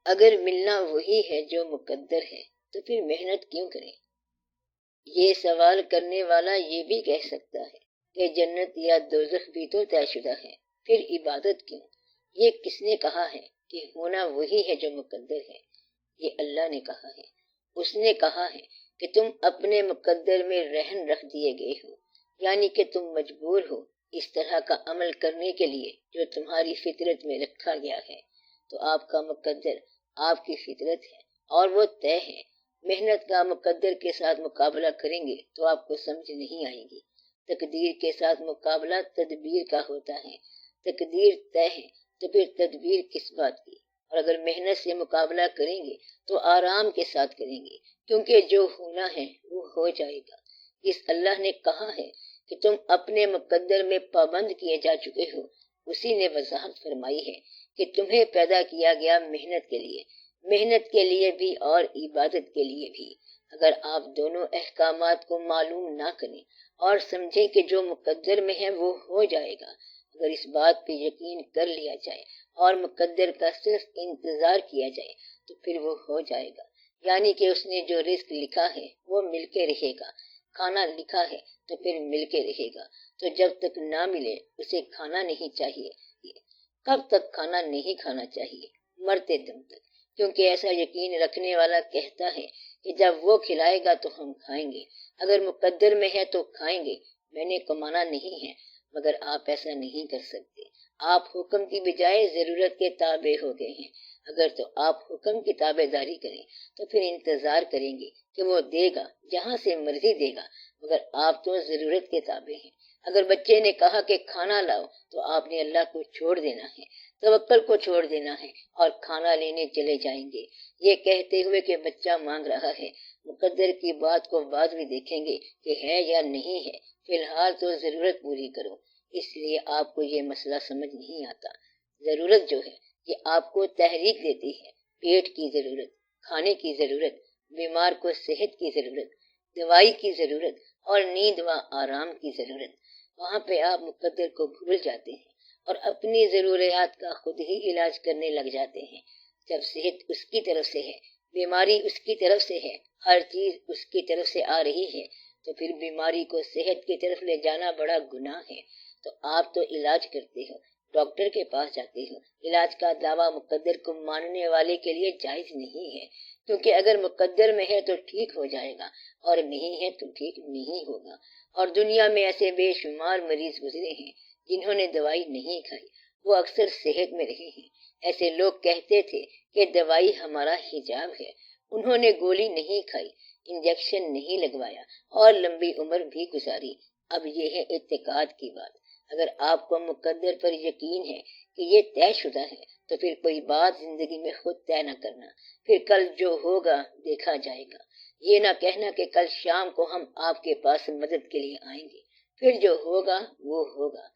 اگر ملنا وہی ہے جو مقدر ہے تو پھر محنت کیوں کریں؟ یہ سوال کرنے والا یہ بھی کہہ سکتا ہے کہ جنت یا دوزخ بھی تو طے شدہ ہے، پھر عبادت کیوں؟ یہ کس نے کہا ہے کہ ہونا وہی ہے جو مقدر ہے؟ یہ اللہ نے کہا ہے۔ اس نے کہا ہے کہ تم اپنے مقدر میں رہن رکھ دیے گئے ہو، یعنی کہ تم مجبور ہو اس طرح کا عمل کرنے کے لیے جو تمہاری فطرت میں رکھا گیا ہے۔ تو آپ کا مقدر آپ کی فطرت ہے اور وہ طے ہے۔ محنت کا مقدر کے ساتھ مقابلہ کریں گے تو آپ کو سمجھ نہیں آئے گی۔ تقدیر کے ساتھ مقابلہ تدبیر کا ہوتا ہے۔ تقدیر طے ہے تو پھر تدبیر کس بات کی؟ اور اگر محنت سے مقابلہ کریں گے تو آرام کے ساتھ کریں گے، کیونکہ جو ہونا ہے وہ ہو جائے گا۔ جس اللہ نے کہا ہے کہ تم اپنے مقدر میں پابند کیے جا چکے ہو، اسی نے وضاحت فرمائی ہے کہ تمہیں پیدا کیا گیا محنت کے لیے بھی اور عبادت کے لیے بھی۔ اگر آپ دونوں احکامات کو معلوم نہ کریں اور سمجھیں کہ جو مقدر میں ہے وہ ہو جائے گا، اگر اس بات پہ یقین کر لیا جائے اور مقدر کا صرف انتظار کیا جائے تو پھر وہ ہو جائے گا۔ یعنی کہ اس نے جو رزق لکھا ہے وہ مل کے رہے گا، کھانا لکھا ہے تو پھر مل کے رہے گا۔ تو جب تک نہ ملے اسے کھانا نہیں چاہیے۔ کب تک کھانا نہیں کھانا چاہیے؟ مرتے دم تک، کیونکہ ایسا یقین رکھنے والا کہتا ہے کہ جب وہ کھلائے گا تو ہم کھائیں گے، اگر مقدر میں ہے تو کھائیں گے، میں نے کمانا نہیں ہے۔ مگر آپ ایسا نہیں کر سکتے، آپ حکم کی بجائے ضرورت کے تابع ہو گئے ہیں۔ اگر تو آپ حکم کی تابع داری کریں تو پھر انتظار کریں گے کہ وہ دے گا، جہاں سے مرضی دے گا، مگر آپ تو ضرورت کے تابع ہیں۔ اگر بچے نے کہا کہ کھانا لاؤ تو آپ نے اللہ کو چھوڑ دینا ہے، توکل کو چھوڑ دینا ہے اور کھانا لینے چلے جائیں گے، یہ کہتے ہوئے کہ بچہ مانگ رہا ہے۔ مقدر کی بات کو بعد میں دیکھیں گے کہ ہے یا نہیں ہے، فی الحال تو ضرورت پوری کرو۔ اس لیے آپ کو یہ مسئلہ سمجھ نہیں آتا۔ ضرورت جو ہے یہ آپ کو تحریک دیتی ہے، پیٹ کی ضرورت، کھانے کی ضرورت، بیمار کو صحت کی ضرورت، دوائی کی ضرورت اور نیند و آرام کی ضرورت۔ وہاں پہ آپ مقدر کو بھول جاتے ہیں اور اپنی ضروریات کا خود ہی علاج کرنے لگ جاتے ہیں۔ جب صحت اس کی طرف سے ہے، بیماری اس کی طرف سے ہے، ہر چیز اس کی طرف سے آ رہی ہے، تو پھر بیماری کو صحت کی طرف لے جانا بڑا گناہ ہے۔ تو آپ تو علاج کرتے ہو، ڈاکٹر کے پاس جاتے ہو، علاج کا دعویٰ مقدر کو ماننے والے کے لیے جائز نہیں ہے، کیونکہ اگر مقدر میں ہے تو ٹھیک ہو جائے گا اور نہیں ہے تو ٹھیک نہیں ہوگا۔ اور دنیا میں ایسے بے شمار مریض گزرے ہیں جنہوں نے دوائی نہیں کھائی، وہ اکثر صحت میں رہے ہیں۔ ایسے لوگ کہتے تھے کہ دوائی ہمارا حجاب ہے، انہوں نے گولی نہیں کھائی، انجیکشن نہیں لگوایا اور لمبی عمر بھی گزاری۔ اب یہ ہے اعتقاد کی بات۔ اگر آپ کو مقدر پر یقین ہے کہ یہ طے شدہ ہے تو پھر کوئی بات زندگی میں خود طے نہ کرنا، پھر کل جو ہوگا دیکھا جائے گا۔ یہ نہ کہنا کہ کل شام کو ہم آپ کے پاس مدد کے لیے آئیں گے، پھر جو ہوگا وہ ہوگا۔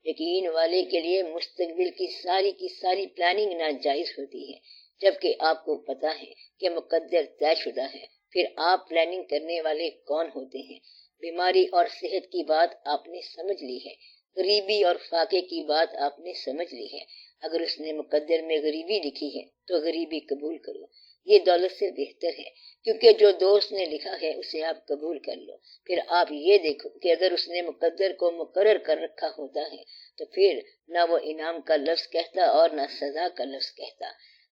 یقین والے کے لیے مستقبل کی ساری پلاننگ ناجائز ہوتی ہے، جبکہ آپ کو پتا ہے کہ مقدر طے شدہ ہے۔ پھر آپ پلاننگ کرنے والے کون ہوتے ہیں؟ بیماری اور صحت کی بات آپ نے سمجھ لی ہے، غریبی اور فاقے کی بات آپ نے سمجھ لی ہے۔ اگر اس نے مقدر میں غریبی لکھی ہے تو غریبی قبول کرو، یہ دولت سے بہتر ہے، کیونکہ جو دوست نے لکھا ہے اسے آپ قبول کر لو۔ پھر آپ یہ دیکھو کہ اگر اس نے مقدر کو مقرر کر رکھا ہوتا ہے تو پھر نہ وہ انعام کا لفظ کہتا اور نہ سزا کا لفظ کہتا۔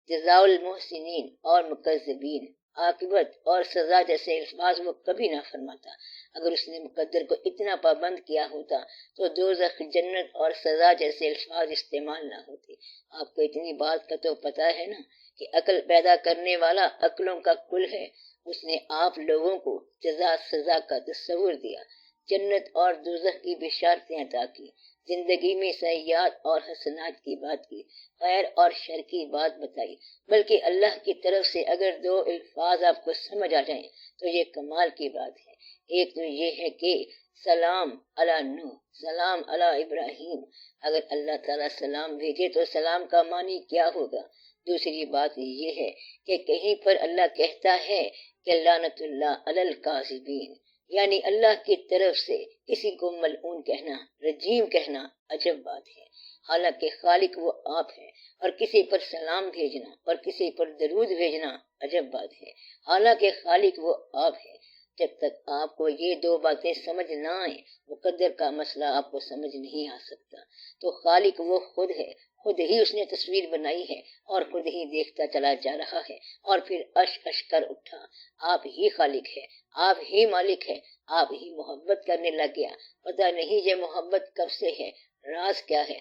جزاء المحسنین اور مکذبین، عاقبت اور سزا جیسے الفاظ وہ کبھی نہ فرماتا۔ اگر اس نے مقدر کو اتنا پابند کیا ہوتا تو دوزخ، جنت اور سزا جیسے الفاظ استعمال نہ ہوتے۔ آپ کو اتنی بات کا تو پتا ہے نا کہ عقل پیدا کرنے والا عقلوں کا کل ہے۔ اس نے آپ لوگوں کو جزا سزا کا تصور دیا، جنت اور دوزخ کی بشارتیں عطا کی، زندگی میں سیئات اور حسنات کی بات کی، خیر اور شر کی بات بتائی۔ بلکہ اللہ کی طرف سے اگر دو الفاظ آپ کو سمجھ آ جائیں تو یہ کمال کی بات ہے۔ ایک تو یہ ہے کہ سلام علی نوح، سلام علی ابراہیم۔ اگر اللہ تعالیٰ سلام بھیجے تو سلام کا معنی کیا ہوگا؟ دوسری بات یہ ہے کہ کہیں پر اللہ کہتا ہے کہ لعنت اللہ علی الکاذبین، یعنی اللہ کی طرف سے کسی کو ملعون کہنا، رجیم کہنا عجب بات ہے۔ حالانکہ خالق وہ آپ ہیں، اور کسی پر سلام بھیجنا اور کسی پر درود بھیجنا عجب بات ہے، حالانکہ خالق وہ آپ ہے۔ جب تک آپ کو یہ دو باتیں سمجھ نہ آئیں، مقدر کا مسئلہ آپ کو سمجھ نہیں آ سکتا۔ تو خالق وہ خود ہے، خود ہی اس نے تصویر بنائی ہے اور خود ہی دیکھتا چلا جا رہا ہے، اور پھر اش اش کر اٹھا، آپ ہی خالق ہے، آپ ہی مالک ہے، آپ ہی محبت کرنے لگ گیا۔ پتہ نہیں یہ محبت کب سے ہے، راز کیا ہے؟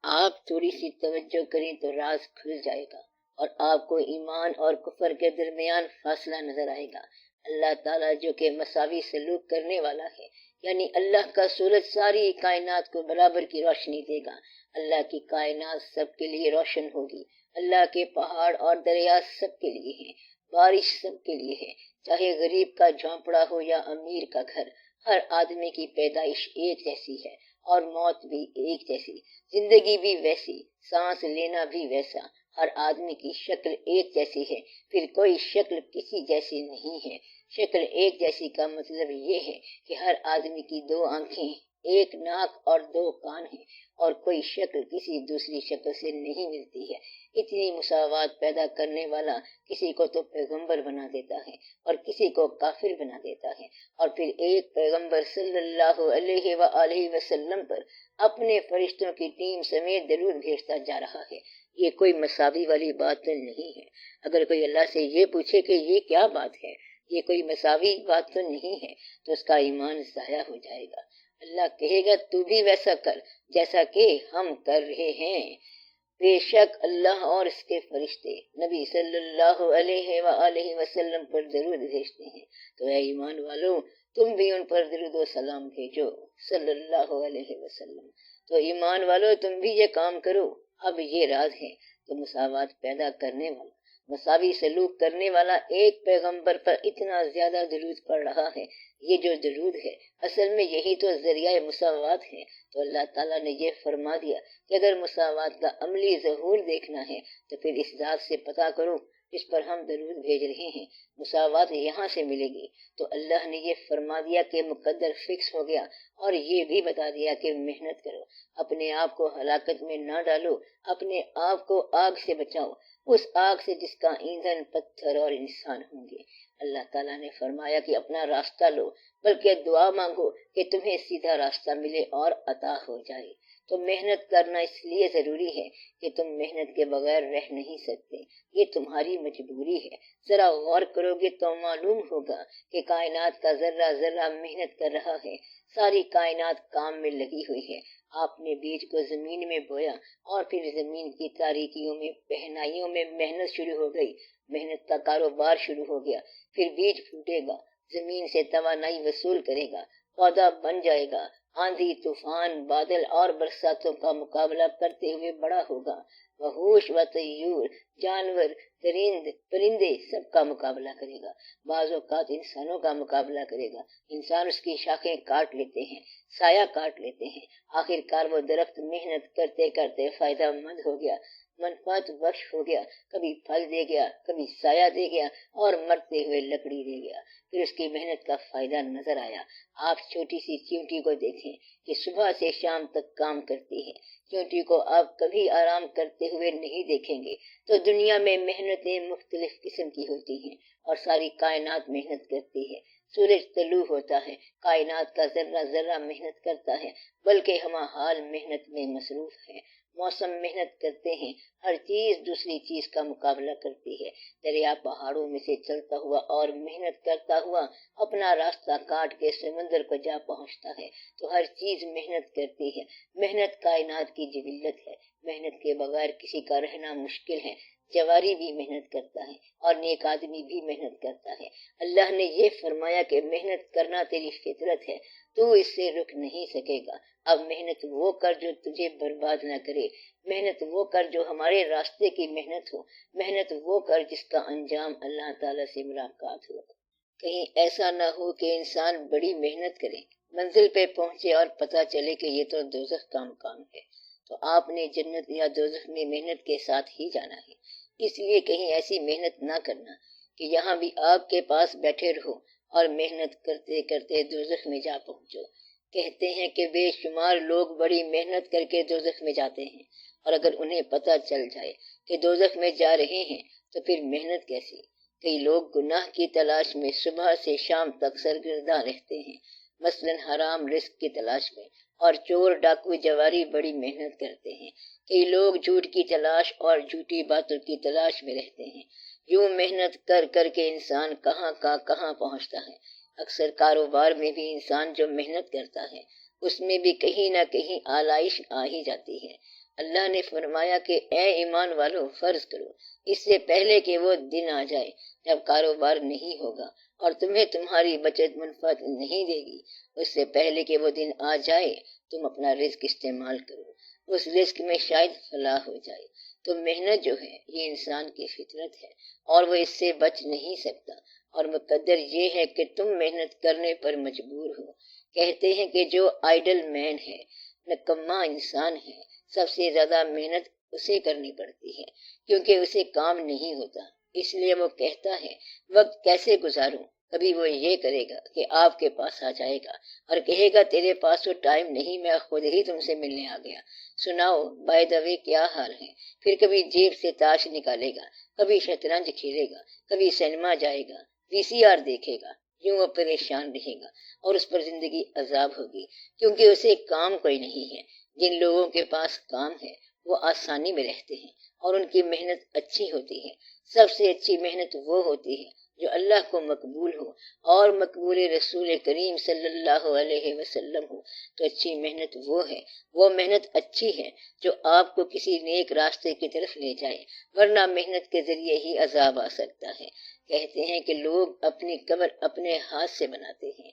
آپ تھوڑی سی توجہ کریں تو راز کھل جائے گا، اور آپ کو ایمان اور کفر کے درمیان فاصلہ نظر آئے گا۔ اللہ تعالیٰ جو کہ مساوی سلوک کرنے والا ہے، یعنی اللہ کا سورج ساری کائنات کو برابر کی روشنی دے گا، اللہ کی کائنات سب کے لیے روشن ہوگی، اللہ کے پہاڑ اور دریا سب کے لیے ہیں، بارش سب کے لیے ہے، چاہے غریب کا جھونپڑا ہو یا امیر کا گھر، ہر آدمی کی پیدائش ایک جیسی ہے اور موت بھی ایک جیسی، زندگی بھی ویسی، سانس لینا بھی ویسا، ہر آدمی کی شکل ایک جیسی ہے، پھر کوئی شکل کسی جیسی نہیں ہے۔ شکل ایک جیسی کا مطلب یہ ہے کہ ہر آدمی کی دو آنکھیں، ایک ناک اور دو کان ہیں، اور کوئی شکل کسی دوسری شکل سے نہیں ملتی ہے۔ اتنی مساوات پیدا کرنے والا کسی کو تو پیغمبر بنا دیتا ہے اور کسی کو کافر بنا دیتا ہے، اور پھر ایک پیغمبر صلی اللہ علیہ وآلہ وسلم پر اپنے فرشتوں کی ٹیم سمیت درود بھیجتا جا رہا ہے۔ یہ کوئی مساوی والی بات تو نہیں ہے۔ اگر کوئی اللہ سے یہ پوچھے کہ یہ کیا بات ہے، یہ کوئی مساوی بات تو نہیں ہے، تو اس کا ایمان ضائع ہو جائے گا۔ اللہ کہے گا تو بھی ویسا کر جیسا کہ ہم کر رہے ہیں۔ بے شک اللہ اور اس کے فرشتے نبی صلی اللہ علیہ وآلہ وسلم پر درود بھیجتے ہیں، تو اے ایمان والو تم بھی ان پر درود و سلام بھیجو صلی اللہ علیہ وسلم۔ تو ایمان والو تم بھی یہ کام کرو۔ اب یہ راز ہے، تو مساوات پیدا کرنے والا، مساوی سلوک کرنے والا ایک پیغمبر پر اتنا زیادہ درود پڑھ رہا ہے۔ یہ جو درود ہے اصل میں یہی تو ذریعہ مساوات ہے۔ تو اللہ تعالیٰ نے یہ فرما دیا کہ اگر مساوات کا عملی ظہور دیکھنا ہے تو پھر اس ذات سے پتہ کرو جس پر ہم درود بھیج رہے ہیں، مساوات یہاں سے ملے گی۔ تو اللہ نے یہ فرما دیا کہ مقدر فکس ہو گیا، اور یہ بھی بتا دیا کہ محنت کرو، اپنے آپ کو ہلاکت میں نہ ڈالو، اپنے آپ کو آگ سے بچاؤ، اس آگ سے جس کا ایندھن پتھر اور انسان ہوں گے۔ اللہ تعالیٰ نے فرمایا کہ اپنا راستہ لو، بلکہ دعا مانگو کہ تمہیں سیدھا راستہ ملے اور عطا ہو جائے۔ تو محنت کرنا اس لیے ضروری ہے کہ تم محنت کے بغیر رہ نہیں سکتے، یہ تمہاری مجبوری ہے۔ ذرا غور کرو گے تو معلوم ہوگا کہ کائنات کا ذرہ ذرہ محنت کر رہا ہے، ساری کائنات کام میں لگی ہوئی ہے۔ آپ نے بیج کو زمین میں بویا، اور پھر زمین کی تاریکیوں میں پہنائیوں میں محنت شروع ہو گئی، محنت کا کاروبار شروع ہو گیا۔ پھر بیج پھوٹے گا، زمین سے توانائی وصول کرے گا، پودا بن جائے گا، آندھی طوفان بادل اور برساتوں کا مقابلہ کرتے ہوئے بڑا ہوگا، وحوش و طیور، جانور، پرندے سب کا مقابلہ کرے گا، بعض اوقات انسانوں کا مقابلہ کرے گا، انسان اس کی شاخیں کاٹ لیتے ہیں، سایہ کاٹ لیتے ہیں، آخر کار وہ درخت محنت کرتے کرتے فائدہ مند ہو گیا، منفعت بخش ہو گیا، کبھی پھل دے گیا، کبھی سایہ دے گیا، اور مرتے ہوئے لکڑی دے گیا، پھر اس کی محنت کا فائدہ نظر آیا۔ آپ چھوٹی سی چیونٹی کو دیکھیں کہ صبح سے شام تک کام کرتی ہے، چیونٹی کو آپ کبھی آرام کرتے ہوئے نہیں دیکھیں گے۔ تو دنیا میں محنتیں مختلف قسم کی ہوتی ہیں، اور ساری کائنات محنت کرتی ہے۔ سورج طلوع ہوتا ہے، کائنات کا ذرہ ذرہ محنت کرتا ہے، بلکہ ہم حال محنت میں مصروف ہے۔ موسم محنت کرتے ہیں، ہر چیز دوسری چیز کا مقابلہ کرتی ہے۔ دریا پہاڑوں میں سے چلتا ہوا اور محنت کرتا ہوا اپنا راستہ کاٹ کے سمندر کو جا پہنچتا ہے، تو ہر چیز محنت کرتی ہے۔ محنت کائنات کی جبلت ہے، محنت کے بغیر کسی کا رہنا مشکل ہے۔ جواری بھی محنت کرتا ہے اور نیک آدمی بھی محنت کرتا ہے۔ اللہ نے یہ فرمایا کہ محنت کرنا تیری فطرت ہے، تو اس سے رک نہیں سکے گا۔ اب محنت وہ کر جو تجھے برباد نہ کرے، محنت وہ کر جو ہمارے راستے کی محنت ہو، محنت وہ کر جس کا انجام اللہ تعالیٰ سے ملاقات ہو۔ کہیں ایسا نہ ہو کہ انسان بڑی محنت کرے، منزل پہ پہنچے اور پتہ چلے کہ یہ تو دوزخ کا مقام ہے۔ تو آپ نے جنت یا دوزخ میں محنت کے ساتھ ہی جانا ہے، اس لیے کہیں ایسی محنت نہ کرنا کہ یہاں بھی آگ کے پاس بیٹھے رہو اور محنت کرتے کرتے دوزخ میں جا پہنچو۔ کہتے ہیں کہ بے شمار لوگ بڑی محنت کر کے دوزخ میں جاتے ہیں، اور اگر انہیں پتہ چل جائے کہ دوزخ میں جا رہے ہیں تو پھر محنت کیسی؟ کئی لوگ گناہ کی تلاش میں صبح سے شام تک سرگرداں رہتے ہیں، مثلا حرام رزق کی تلاش میں، اور چور ڈاکو جواری بڑی محنت کرتے ہیں۔ کئی لوگ جھوٹ کی تلاش اور جھوٹی باتوں کی تلاش میں رہتے ہیں۔ یوں محنت کر کر کے انسان کہاں کا کہاں پہنچتا ہے۔ اکثر کاروبار میں بھی انسان جو محنت کرتا ہے اس میں بھی کہیں نہ کہیں آلائش آ ہی جاتی ہے۔ اللہ نے فرمایا کہ اے ایمان والو، فرض کرو اس سے پہلے کہ وہ دن آ جائے جب کاروبار نہیں ہوگا اور تمہیں تمہاری بچت منفعت نہیں دے گی، اس سے پہلے کہ وہ دن آ جائے تم اپنا رزق استعمال کرو، اس رزق میں شاید فلاح ہو جائے۔ تو محنت جو ہے یہ انسان کی فطرت ہے اور وہ اس سے بچ نہیں سکتا، اور مقدر یہ ہے کہ تم محنت کرنے پر مجبور ہو۔ کہتے ہیں کہ جو آئیڈل مین ہے، نکما انسان ہے، سب سے زیادہ محنت اسے کرنی پڑتی ہے کیونکہ اسے کام نہیں ہوتا، اس لیے وہ کہتا ہے وقت کیسے گزاروں۔ کبھی وہ یہ کرے گا کہ آپ کے پاس آ جائے گا اور کہے گا تیرے پاس تو ٹائم نہیں، میں خود ہی تم سے ملنے آ گیا، سناؤ بائی دا وے کیا حال ہے۔ پھر کبھی جیب سے تاش نکالے گا، کبھی شطرنج کھیلے گا، کبھی سینما جائے گا، VCR دیکھے گا۔ یوں وہ پریشان رہے گا اور اس پر زندگی عذاب ہوگی کیونکہ اسے کام کوئی نہیں ہے۔ جن لوگوں کے پاس کام ہے وہ آسانی میں رہتے ہیں اور ان کی محنت اچھی ہوتی ہے۔ سب سے اچھی محنت وہ ہوتی ہے جو اللہ کو مقبول ہو اور مقبول رسول کریم صلی اللہ علیہ وسلم ہو۔ تو اچھی محنت وہ محنت اچھی ہے جو آپ کو کسی نیک راستے کی طرف لے جائے، ورنہ محنت کے ذریعے ہی عذاب آ سکتا ہے۔ کہتے ہیں کہ لوگ اپنی قبر اپنے ہاتھ سے بناتے ہیں،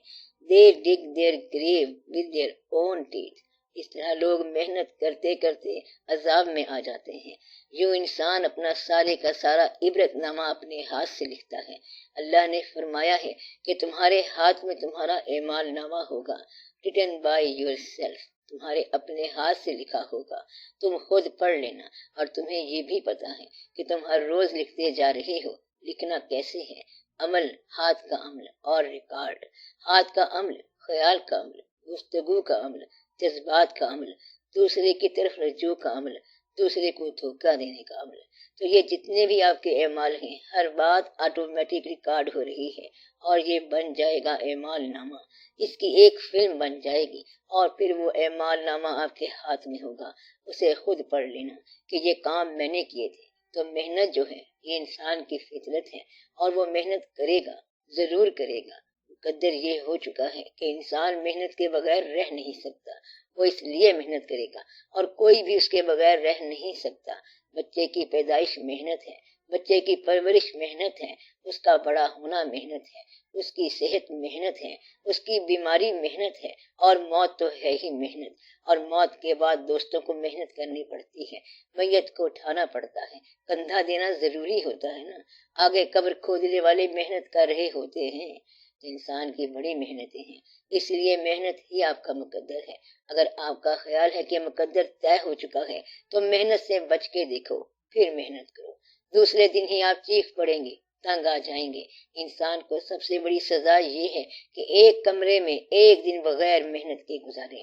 they dig their grave with their own teeth۔ اس طرح لوگ محنت کرتے کرتے عذاب میں آ جاتے ہیں۔ یوں انسان اپنا سارے کا سارا عبرت نامہ اپنے ہاتھ سے لکھتا ہے۔ اللہ نے فرمایا ہے کہ تمہارے ہاتھ میں تمہارا اعمال نامہ ہوگا، written by yourself، تمہارے اپنے ہاتھ سے لکھا ہوگا، تم خود پڑھ لینا۔ اور تمہیں یہ بھی پتا ہے کہ تم ہر روز لکھتے جا رہے ہو۔ لکھنا کیسے ہے؟ عمل، ہاتھ کا عمل اور ریکارڈ۔ ہاتھ کا عمل، خیال کا عمل، گفتگو کا عمل، جذبات کا عمل، دوسرے کی طرف رجوع کا عمل، دوسرے کو دھوکہ دینے کا عمل۔ تو یہ جتنے بھی آپ کے اعمال ہیں، ہر بات آٹومیٹک ریکارڈ ہو رہی ہے اور یہ بن جائے گا اعمال نامہ۔ اس کی ایک فلم بن جائے گی اور پھر وہ اعمال نامہ آپ کے ہاتھ میں ہوگا۔ اسے خود پڑھ لینا کہ یہ کام میں نے کیے تھے۔ تو محنت جو ہے یہ انسان کی فطرت ہے اور وہ محنت کرے گا، ضرور کرے گا۔ مقدر یہ ہو چکا ہے کہ انسان محنت کے بغیر رہ نہیں سکتا، وہ اس لیے محنت کرے گا اور کوئی بھی اس کے بغیر رہ نہیں سکتا۔ بچے کی پیدائش محنت ہے، بچے کی پرورش محنت ہے، اس کا بڑا ہونا محنت ہے، اس کی صحت محنت ہے، اس کی بیماری محنت ہے، اور موت تو ہے ہی محنت۔ اور موت کے بعد دوستوں کو محنت کرنی پڑتی ہے، میت کو اٹھانا پڑتا ہے، کندھا دینا ضروری ہوتا ہے نا، آگے قبر کھودنے والے محنت کر رہے ہوتے ہیں۔ انسان کی بڑی محنتیں ہیں، اس لیے محنت ہی آپ کا مقدر ہے۔ اگر آپ کا خیال ہے کہ مقدر طے ہو چکا ہے تو محنت سے بچ کے دیکھو، پھر محنت کرو، دوسرے دن ہی آپ چیخ پڑیں گے، تنگ آ جائیں گے۔ انسان کو سب سے بڑی سزا یہ ہے کہ ایک کمرے میں ایک دن بغیر محنت کے گزارے۔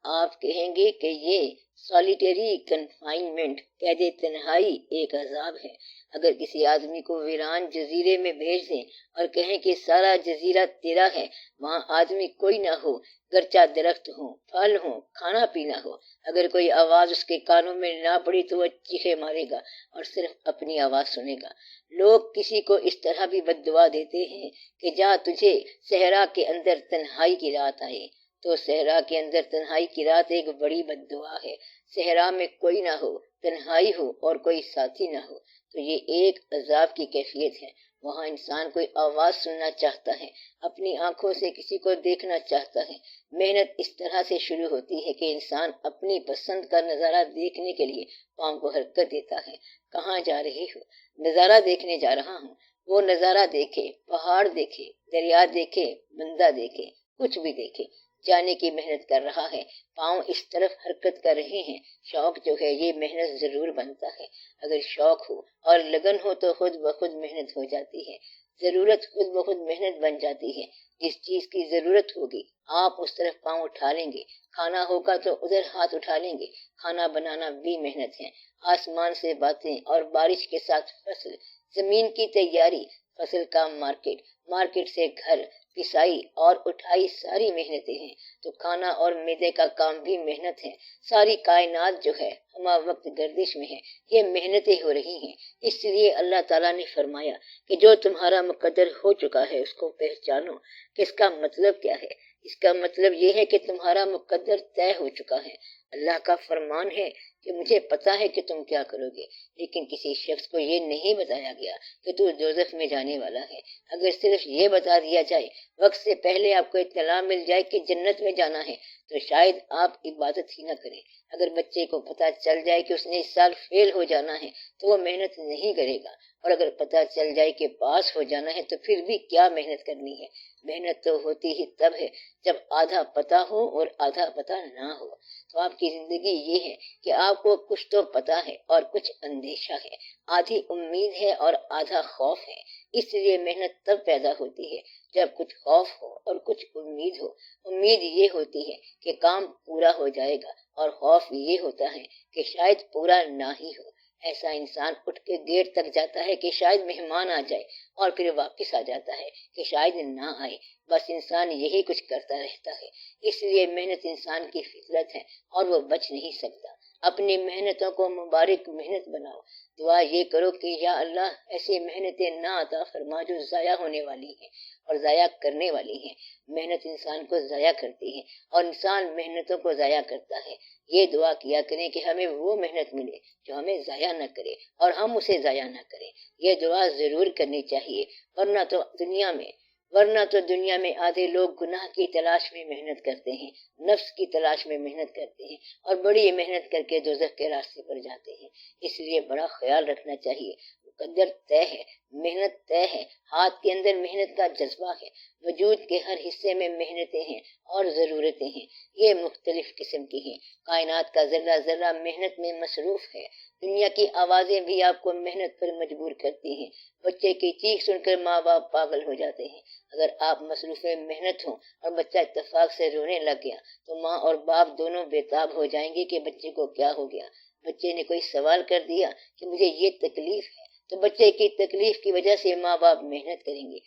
آپ کہیں گے کہ یہ سالیٹری کنفائنمنٹ، قید تنہائی، ایک عذاب ہے۔ اگر کسی آدمی کو ویران جزیرے میں بھیج دیں اور کہیں کہ سارا جزیرہ تیرا ہے، وہاں آدمی کوئی نہ ہو، گرچہ درخت ہوں، پھل ہوں، کھانا پینا ہو، اگر کوئی آواز اس کے کانوں میں نہ پڑی تو وہ چیخے مارے گا اور صرف اپنی آواز سنے گا۔ لوگ کسی کو اس طرح بھی بد دعا دیتے ہیں کہ جا تجھے صحرا کے اندر تنہائی کی رات آئے۔ تو صحرا کے اندر تنہائی کی رات ایک بڑی بد دعا ہے۔ صحرا میں کوئی نہ ہو، تنہائی ہو اور کوئی ساتھی نہ ہو، تو یہ ایک عذاب کی کیفیت ہے۔ وہاں انسان کوئی آواز سننا چاہتا ہے، اپنی آنکھوں سے کسی کو دیکھنا چاہتا ہے۔ محنت اس طرح سے شروع ہوتی ہے کہ انسان اپنی پسند کا نظارہ دیکھنے کے لیے پاؤں کو حرکت دیتا ہے۔ کہاں جا رہی ہو؟ نظارہ دیکھنے جا رہا ہوں۔ وہ نظارہ دیکھے، پہاڑ دیکھے، دریا دیکھے، بندہ دیکھے، کچھ بھی دیکھے، جانے کی محنت کر رہا ہے، پاؤں اس طرف حرکت کر رہے ہیں۔ شوق جو ہے یہ محنت ضرور بنتا ہے۔ اگر شوق ہو اور لگن ہو تو خود بخود محنت ہو جاتی ہے۔ ضرورت خود بخود محنت بن جاتی ہے۔ جس چیز کی ضرورت ہوگی آپ اس طرف پاؤں اٹھا لیں گے، کھانا ہوگا تو ادھر ہاتھ اٹھا لیں گے۔ کھانا بنانا بھی محنت ہے۔ آسمان سے باتیں اور بارش کے ساتھ فصل، زمین کی تیاری، فصل کا مارکیٹ، مارکیٹ سے گھر، پسائی اور اٹھائی ساری محنتیں ہیں۔ تو کھانا اور معدے کا کام بھی محنت ہے۔ ساری کائنات جو ہے ہمہ وقت گردش میں ہے، یہ محنتیں ہو رہی ہیں۔ اس لیے اللہ تعالیٰ نے فرمایا کہ جو تمہارا مقدر ہو چکا ہے اس کو پہچانو۔ کہ اس کا مطلب کیا ہے؟ اس کا مطلب یہ ہے کہ تمہارا مقدر طے ہو چکا ہے۔ اللہ کا فرمان ہے کہ مجھے پتا ہے کہ تم کیا کرو گے، لیکن کسی شخص کو یہ نہیں بتایا گیا کہ تو دوزخ میں جانے والا ہے۔ اگر صرف یہ بتا دیا جائے، وقت سے پہلے آپ کو اطلاع مل جائے کہ جنت میں جانا ہے، تو شاید آپ عبادت ہی نہ کریں۔ اگر بچے کو پتا چل جائے کہ اس نے اس سال فیل ہو جانا ہے تو وہ محنت نہیں کرے گا، اور اگر پتا چل جائے کہ پاس ہو جانا ہے تو پھر بھی کیا محنت کرنی ہے؟ محنت تو ہوتی ہی تب ہے جب آدھا پتا ہو اور آدھا پتا نہ ہو۔ تو آپ کی زندگی یہ ہے کہ آپ کو کچھ تو پتا ہے اور کچھ اندیشہ ہے، آدھی امید ہے اور آدھا خوف ہے۔ اس لیے محنت تب پیدا ہوتی ہے جب کچھ خوف ہو اور کچھ امید ہو۔ امید یہ ہوتی ہے کہ کام پورا ہو جائے گا، اور خوف یہ ہوتا ہے کہ شاید پورا نہ ہی ہو۔ ایسا انسان اٹھ کے گیٹ تک جاتا ہے کہ شاید مہمان آ جائے، اور پھر واپس آ جاتا ہے کہ شاید نہ آئے۔ بس انسان یہی کچھ کرتا رہتا ہے۔ اس لیے محنت انسان کی فطرت ہے اور وہ بچ نہیں سکتا۔ اپنی محنتوں کو مبارک محنت بناؤ۔ دعا یہ کرو کہ یا اللہ ایسی محنتیں نہ عطا فرما جو ضائع ہونے والی ہیں اور ضائع کرنے والی ہیں۔ محنت انسان کو ضائع کرتی ہے اور انسان محنتوں کو ضائع کرتا ہے۔ یہ دعا کیا کریں کہ ہمیں وہ محنت ملے جو ہمیں ضائع نہ کرے اور ہم اسے ضائع نہ کریں۔ یہ دعا ضرور کرنی چاہیے، ورنہ تو دنیا میں آدھے لوگ گناہ کی تلاش میں محنت کرتے ہیں، نفس کی تلاش میں محنت کرتے ہیں، اور بڑی محنت کر کے دوزخ کے راستے پر جاتے ہیں۔ اس لیے بڑا خیال رکھنا چاہیے۔ مقدر طے ہے، محنت طے ہے، ہاتھ کے اندر محنت کا جذبہ ہے، وجود کے ہر حصے میں محنتیں ہیں اور ضرورتیں ہیں۔ یہ مختلف قسم کی ہیں۔ کائنات کا ذرہ ذرہ محنت میں مصروف ہے۔ دنیا کی آوازیں بھی آپ کو محنت پر مجبور کرتی ہیں۔ بچے کی چیخ سن کر ماں باپ پاگل ہو جاتے ہیں۔ اگر آپ مصروف محنت ہوں اور بچہ اتفاق سے رونے لگ گیا تو ماں اور باپ دونوں بےتاب ہو جائیں گے کہ بچے کو کیا ہو گیا۔ بچے نے کوئی سوال کر دیا کہ مجھے یہ تکلیف ہے، تو بچے کی تکلیف کی وجہ سے ماں باپ محنت کریں گے۔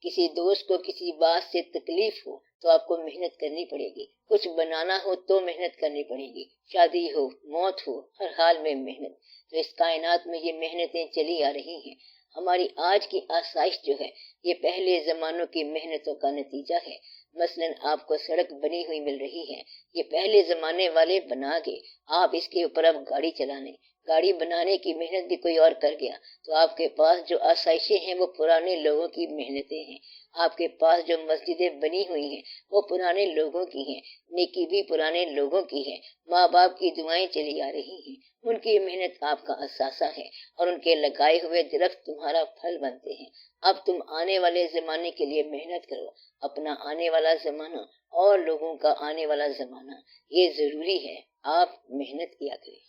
کسی دوست کو کسی بات سے تکلیف ہو تو آپ کو محنت کرنی پڑے گی۔ کچھ بنانا ہو تو محنت کرنی پڑے گی۔ شادی ہو، موت ہو، ہر حال میں محنت۔ تو اس کائنات میں یہ محنتیں چلی آ رہی ہیں۔ ہماری آج کی آسائش جو ہے یہ پہلے زمانوں کی محنتوں کا نتیجہ ہے۔ مثلاً آپ کو سڑک بنی ہوئی مل رہی ہے، یہ پہلے زمانے والے بنا گئے۔ آپ اس کے اوپر اب گاڑی چلانے، گاڑی بنانے کی محنت بھی کوئی اور کر گیا۔ تو آپ کے پاس جو آسائشیں ہیں وہ پرانے لوگوں کی محنتیں ہیں۔ آپ کے پاس جو مسجدیں بنی ہوئی ہیں وہ پرانے لوگوں کی ہیں، نیکی بھی پرانے لوگوں کی ہے۔ ماں باپ کی دعائیں چلی آ رہی ہیں، ان کی محنت آپ کا اثاثہ ہے، اور ان کے لگائے ہوئے درخت تمہارا پھل بنتے ہیں۔ اب تم آنے والے زمانے کے لیے محنت کرو، اپنا آنے والا زمانہ اور لوگوں کا آنے والا زمانہ، یہ ضروری ہے آپ محنت کیا کریں۔